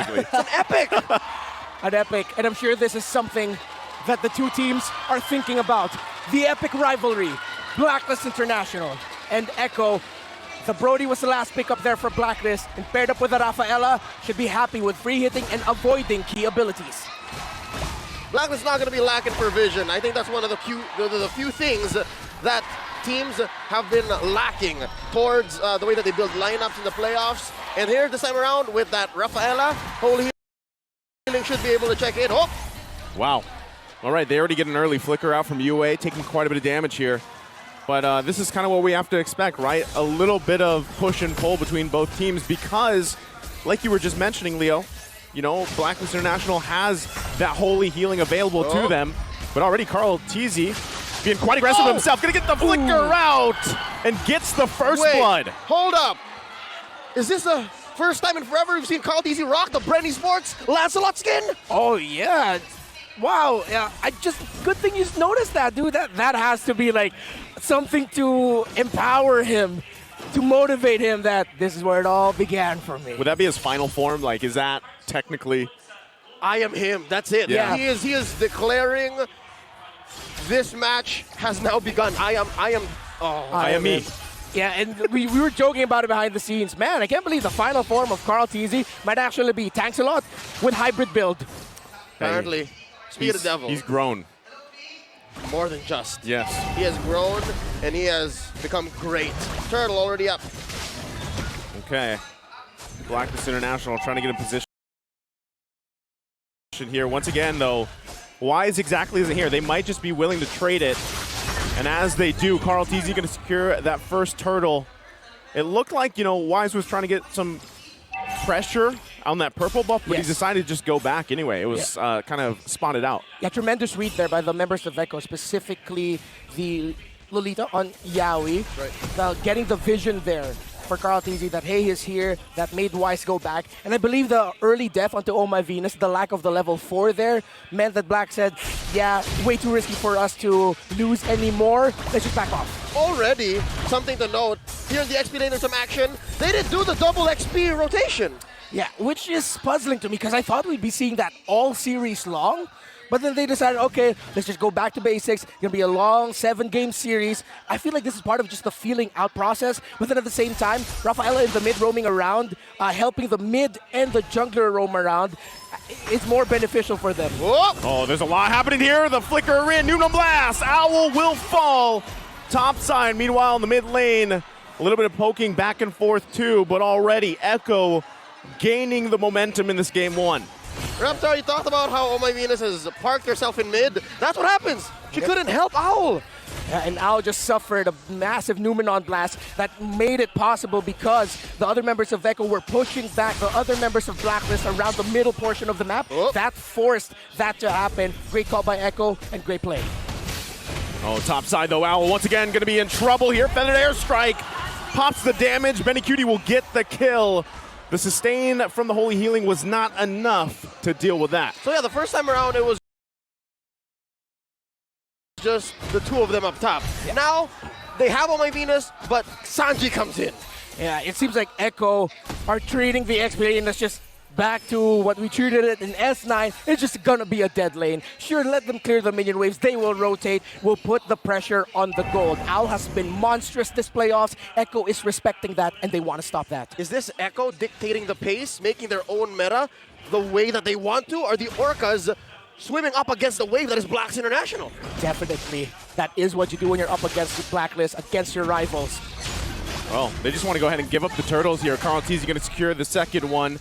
It's an epic! An epic, and I'm sure this is something that the two teams are thinking about. The epic rivalry, Blacklist International and Echo. The Brody was the last pick up there for Blacklist, and paired up with the Rafaela, should be happy with free hitting and avoiding key abilities. Blacklist not going to be lacking for vision. I think that's one of the few things that teams have been lacking towards the way that they build lineups in the playoffs. And here this time around with that Rafaela, Holy Healing should be able to check in. Oh! Wow. All right, they already get an early flicker out from UA, taking quite a bit of damage here. But this is kind of what we have to expect, right? A little bit of push and pull between both teams because, like you were just mentioning, Leo, you know, Blacklist International has that Holy Healing available to them. But already Carl Teasy being quite aggressive himself, gonna get the flicker out and gets the first blood. Hold up. Is this the first time in forever we've seen Carl Teasy rock the Brandy Sports Lancelot skin? Oh yeah. Wow, yeah, good thing you noticed that, dude. That has to be like something to empower him, to motivate him that this is where it all began for me. Would that be his final form? Like, is that technically? I am him, that's it. Yeah. He is declaring this match has now begun. I am me. Yeah, and we were joking about it behind the scenes. Man, I can't believe the final form of Carl Teasy might actually be Tanks a Lot with hybrid build. Apparently. Speed of the devil. He's grown. More than just. Yes. He has grown and he has become great. Turtle already up. Okay. Blacklist International trying to get in position here. Once again, though, Wise exactly isn't here. They might just be willing to trade it. And as they do, Carl Teasy going to secure that first turtle. It looked like, you know, Wise was trying to get some pressure on that purple buff, but he decided to just go back anyway. It was kind of spotted out. Yeah, tremendous read there by the members of Echo, specifically the Lolita on Yaoi. Right. Getting the vision there for Carl Teasy that Hey is here, that made Wise go back. And I believe the early death onto Oh My Venus, the lack of the level 4 there, meant that Black said, yeah, way too risky for us to lose anymore. Let's just back off. Already, something to note, here in the XP lane in some action, they didn't do the double XP rotation. Yeah, which is puzzling to me because I thought we'd be seeing that all series long. But then they decided, okay, let's just go back to basics. It's going to be a long 7-game series. I feel like this is part of just the feeling out process. But then at the same time, Rafaela in the mid roaming around, helping the mid and the jungler roam around. It's more beneficial for them. Whoop. Oh, there's a lot happening here. The flicker in, Noon Blast. Owl will fall. Top side, meanwhile, in the mid lane, a little bit of poking back and forth too, but already Echo gaining the momentum in this game one. Reptar, you talked about how Oh My Venus has parked herself in mid. That's what happens. She couldn't help Owl. Yeah, and Owl just suffered a massive Numenon blast that made it possible because the other members of Echo were pushing back the other members of Blacklist around the middle portion of the map. That forced that to happen. Great call by Echo and great play. Oh, top side though, Owl once again going to be in trouble here. Feathered Airstrike pops the damage. Benny Cutie will get the kill. The sustain from the Holy Healing was not enough to deal with that. So yeah, the first time around it was just the two of them up top. Yeah. Now, they have Oh My Venus, but Sanji comes in. Yeah, it seems like Echo are treating the XP lane as just back to what we treated it in S9. It's just gonna be a dead lane. Sure, let them clear the minion waves. They will rotate. We'll put the pressure on the gold. Owl has been monstrous this playoffs. Echo is respecting that, and they want to stop that. Is this Echo dictating the pace, making their own meta the way that they want to? Or the Orcas swimming up against the wave that is Blacks International? Definitely. That is what you do when you're up against the Blacklist, against your rivals. Well, they just want to go ahead and give up the turtles here. Carl Teasy going to secure the second one.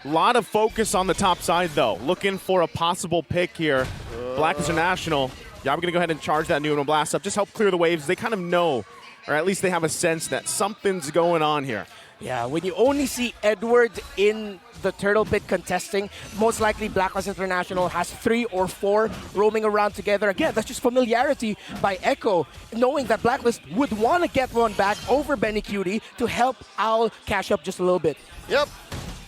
A lot of focus on the top side, though. Looking for a possible pick here. Blacklist International. Yeah, I'm going to go ahead and charge that Nuno Blast up. Just help clear the waves. They kind of know, or at least they have a sense that something's going on here. Yeah, when you only see Edward in the Turtle Pit contesting, most likely Blacklist International has 3 or 4 roaming around together. Again, that's just familiarity by Echo, knowing that Blacklist would want to get one back over Benny Cutie to help Owl cash up just a little bit. Yep.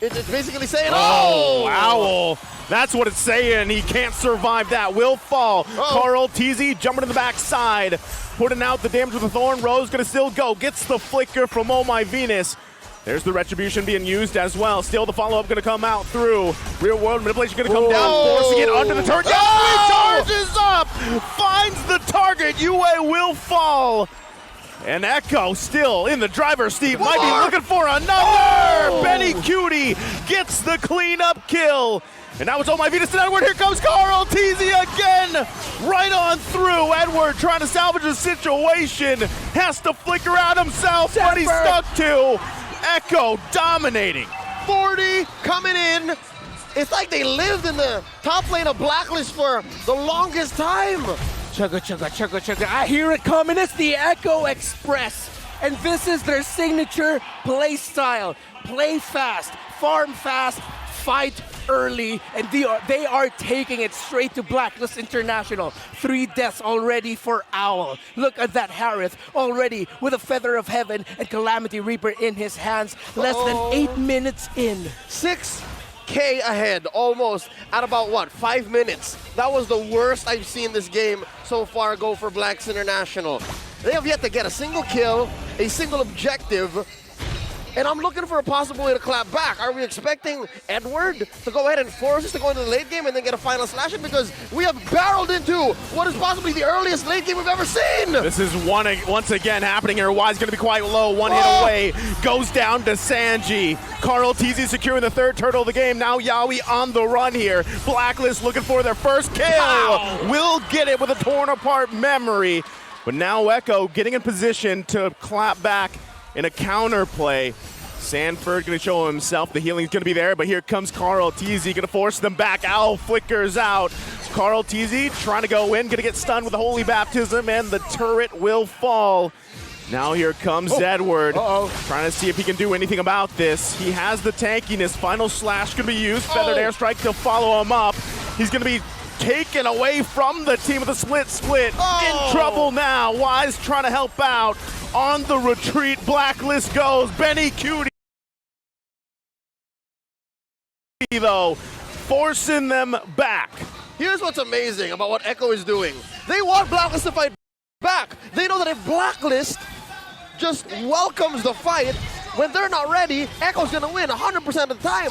It's basically saying, oh, Owl. That's what it's saying. He can't survive that. Will fall. Carl Teasy jumping to the backside, putting out the damage with the Thorn. Rose going to still go. Gets the flicker from Oh My Venus. There's the retribution being used as well. Still the follow-up going to come out through. Real world manipulation going to come down, forcing it under the turret. Yawi charges up, finds the target. UA will fall. And Echo still in the driver's seat. Might be looking for another. Benny Cutie gets the cleanup kill. And now it's all my Venus to Edward. Here comes Carl Teasy again. Right on through. Edward trying to salvage the situation. Has to flicker out himself, but he's stuck to. Echo dominating. 40 coming in. It's like they lived in the top lane of Blacklist for the longest time. Chugga, chugga, chugga, chugga. I hear it coming. It's the Echo Express. And this is their signature play style. Play fast, farm fast, fight early, and they are taking it straight to Blacklist International. 3 deaths already for Owl. Look at that Harith already with a Feather of Heaven and Calamity Reaper in his hands. Less than 8 minutes in. 6K ahead, almost, at about, what, 5 minutes. That was the worst I've seen this game so far go for Blacks International. They have yet to get a single kill, a single objective, and I'm looking for a possible way to clap back. Are we expecting Edward to go ahead and force us to go into the late game and then get a final slash-in? Because we have barreled into what is possibly the earliest late game we've ever seen. This is once again happening here. Y's going to be quite low. One hit away. Goes down to Sanji. Carl Teasy securing the 3rd turtle of the game. Now Yawi on the run here. Blacklist looking for their first kill. Ow. Will get it with a torn apart memory. But now Echo getting in position to clap back in a counter play. Sanford going to show himself. The healing's going to be there, but here comes Carl Teasy going to force them back. Owl flickers out. Carl Teasy trying to go in, going to get stunned with the Holy Baptism, and the turret will fall. Now here comes Edward, trying to see if he can do anything about this. He has the tankiness. Final slash going to be used. Feathered airstrike to follow him up. He's going to be taken away from the team with a split. In trouble now. Wise trying to help out. On the retreat, Blacklist goes. Benny Cutie, though, forcing them back. Here's what's amazing about what Echo is doing. They want Blacklist to fight back. They know that if Blacklist just welcomes the fight, when they're not ready, Echo's gonna win 100% of the time.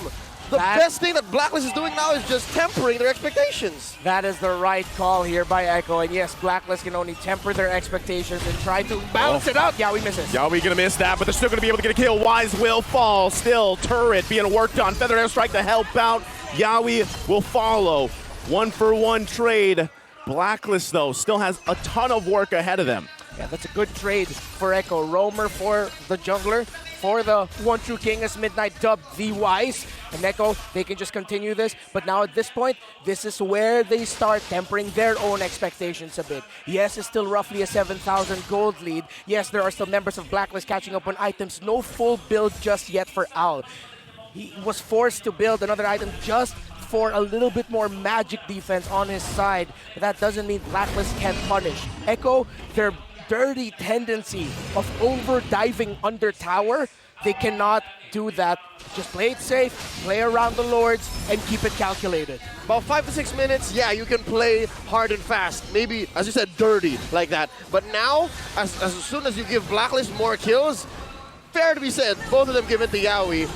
The best thing that Blacklist is doing now is just tempering their expectations. That is the right call here by Echo. And yes, Blacklist can only temper their expectations and try to bounce it out. Yawi misses. Yawi gonna miss that, but they're still gonna be able to get a kill. Wise will fall. Still, turret being worked on. Feathered airstrike to help out. Yawi will follow. 1-for-1 trade. Blacklist, though, still has a ton of work ahead of them. Yeah, that's a good trade for Echo. Roamer for the jungler, for the one true king as Midnight dubbed the Wise. And Echo, they can just continue this. But now at this point, this is where they start tempering their own expectations a bit. Yes, it's still roughly a 7,000 gold lead. Yes, there are still members of Blacklist catching up on items. No full build just yet for Owl. He was forced to build another item just for a little bit more magic defense on his side. But that doesn't mean Blacklist can't punish. Echo, their dirty tendency of over-diving under tower, they cannot do that. Just play it safe, play around the Lords, and keep it calculated. About 5 to 6 minutes, yeah, you can play hard and fast. Maybe, as you said, dirty like that. But now, as soon as you give Blacklist more kills, fair to be said, both of them given to Yawi,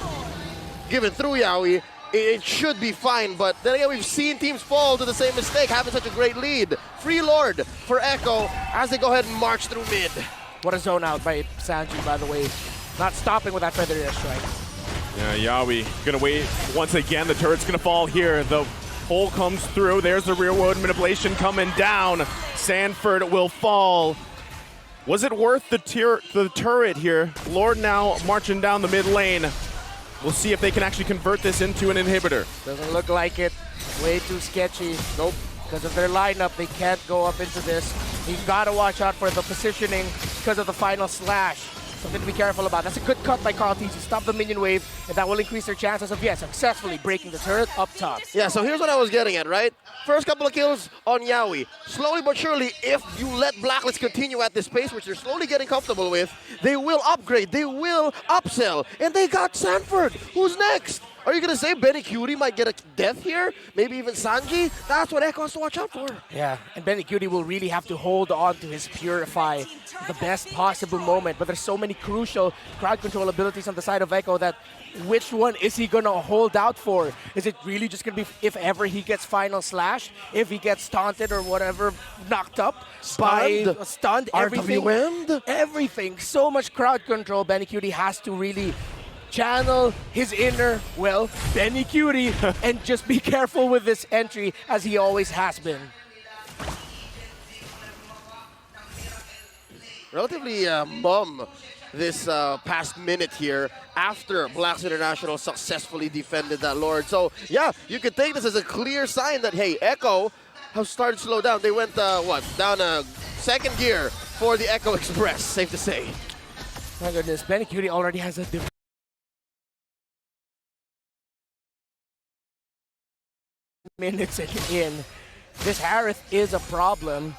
given through Yawi, it should be fine, but then again, we've seen teams fall to the same mistake, having such a great lead. Free Lord for Echo as they go ahead and march through mid. What a zone out by Sanji, by the way. Not stopping with that feather airstrike. Yeah, Yawi gonna wait once again. The turret's gonna fall here. The hole comes through. There's the rear world manipulation coming down. Sanford will fall. Was it worth the turret here? Lord now marching down the mid lane. We'll see if they can actually convert this into an inhibitor. Doesn't look like it. Way too sketchy. Nope. Because of their lineup, they can't go up into this. You've got to watch out for the positioning because of the final slash. Something to be careful about. That's a good cut by Carl Teasy. Stop the minion wave, and that will increase their chances of, successfully breaking the turret up top. Yeah, so here's what I was getting at, right? First couple of kills on Yawi. Slowly but surely, if you let Blacklist continue at this pace, which they're slowly getting comfortable with, they will upgrade, they will upsell, and they got Sanford. Who's next? Are you going to say Benny Cutie might get a death here? Maybe even Sanji? That's what Echo has to watch out for. Yeah, and Benny Cutie will really have to hold on to his Purify the best possible moment. But there's so many crucial crowd control abilities on the side of Echo that which one is he going to hold out for? Is it really just going to be if ever he gets final slashed, if he gets taunted or whatever, knocked up, stunned, everything. RWM'd? Everything. So much crowd control. Benny Cutie has to really channel his inner, well, Benny Cutie, and just be careful with this entry as he always has been. Relatively mum this past minute here after Blacklist International successfully defended that Lord. So yeah, you could take this as a clear sign that, hey, Echo have started to slow down. They went, down a second gear for the Echo Express, safe to say. My goodness, Benny Cutie already has a different minutes in. This Harith is a problem,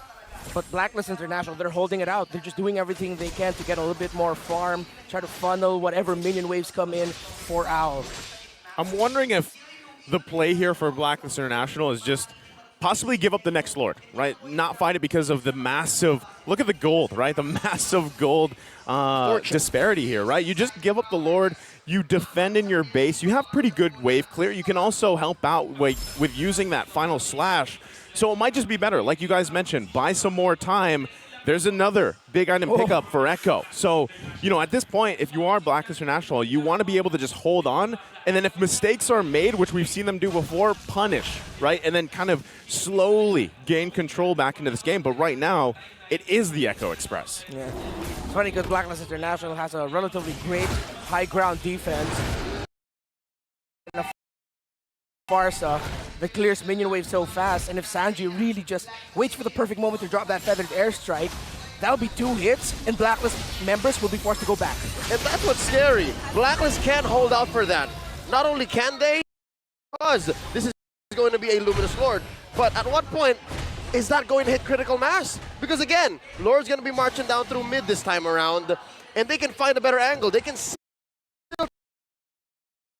but Blacklist International, they're holding it out. They're just doing everything they can to get a little bit more farm, try to funnel whatever minion waves come in for Owl. I'm wondering if the play here for Blacklist International is just possibly give up the next Lord, right? Not fight it because of the massive, look at the gold, right? The massive gold disparity here, right? You just give up the Lord, you defend in your base, you have pretty good wave clear. You can also help out with using that final slash. So it might just be better, like you guys mentioned, buy some more time. There's another big item pickup for Echo. So, you know, at this point, if you are Blacklist International, you want to be able to just hold on, and then if mistakes are made, which we've seen them do before, punish, right? And then kind of slowly gain control back into this game. But right now, it is the Echo Express. Yeah. It's funny because Blacklist International has a relatively great high ground defense. Farsa that clears minion wave so fast, and if Sanji really just waits for the perfect moment to drop that feathered airstrike, that'll be 2 hits, and Blacklist members will be forced to go back. And that's what's scary. Blacklist can't hold out for that. Not only can they, because this is going to be a Luminous Lord, but at what point is that going to hit critical mass? Because again, Lord's going to be marching down through mid this time around, and they can find a better angle. They can still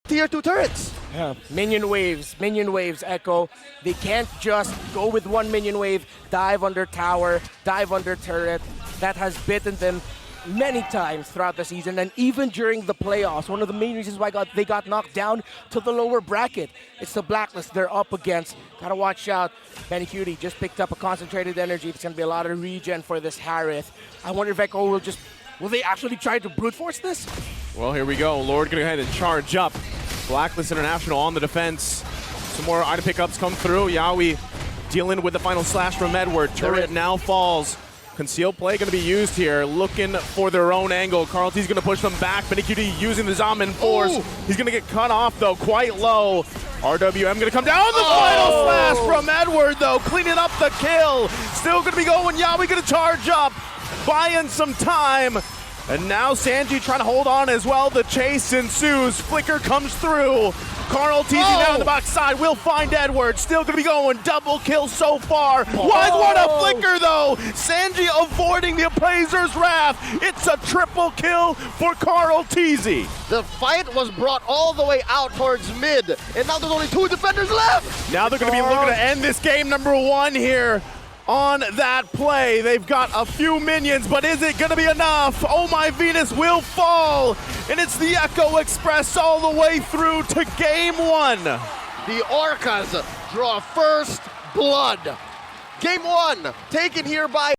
tier 2 turrets. Yeah. Minion waves, Echo. They can't just go with one minion wave, dive under tower, dive under turret. That has bitten them many times throughout the season, and even during the playoffs. One of the main reasons why they got knocked down to the lower bracket. It's the Blacklist they're up against. Gotta watch out. Benny Cutie just picked up a concentrated energy. It's gonna be a lot of regen for this Harith. I wonder if Echo will they actually try to brute force this? Well, here we go. Lord gonna go ahead and charge up. Blacklist International on the defense. Some more item pickups come through. Yaoi dealing with the final slash from Edward. Turret now falls. Concealed play going to be used here, looking for their own angle. Carl T's going to push them back. Benny Cutie using the Zaman force. Ooh. He's going to get cut off, though, quite low. RWM going to come down. The final slash from Edward, though, cleaning up the kill. Still going to be going. Yaoi going to charge up, buying some time. And now Sanji trying to hold on as well. The chase ensues. Flicker comes through. Carl teasing down the backside. Will find Edward. Still going to be going. Double kill so far. Wide one a Flicker, though. Sanji avoiding the Appraiser's wrath. It's a triple kill for Carl Teasy. The fight was brought all the way out towards mid. And now there's only 2 defenders left. Now they're going to be looking to end this game number 1 here. On that play, they've got a few minions, but is it going to be enough? Oh my Venus will fall, and it's the Echo Express all the way through to game 1. The Orcas draw first blood. Game 1 taken here by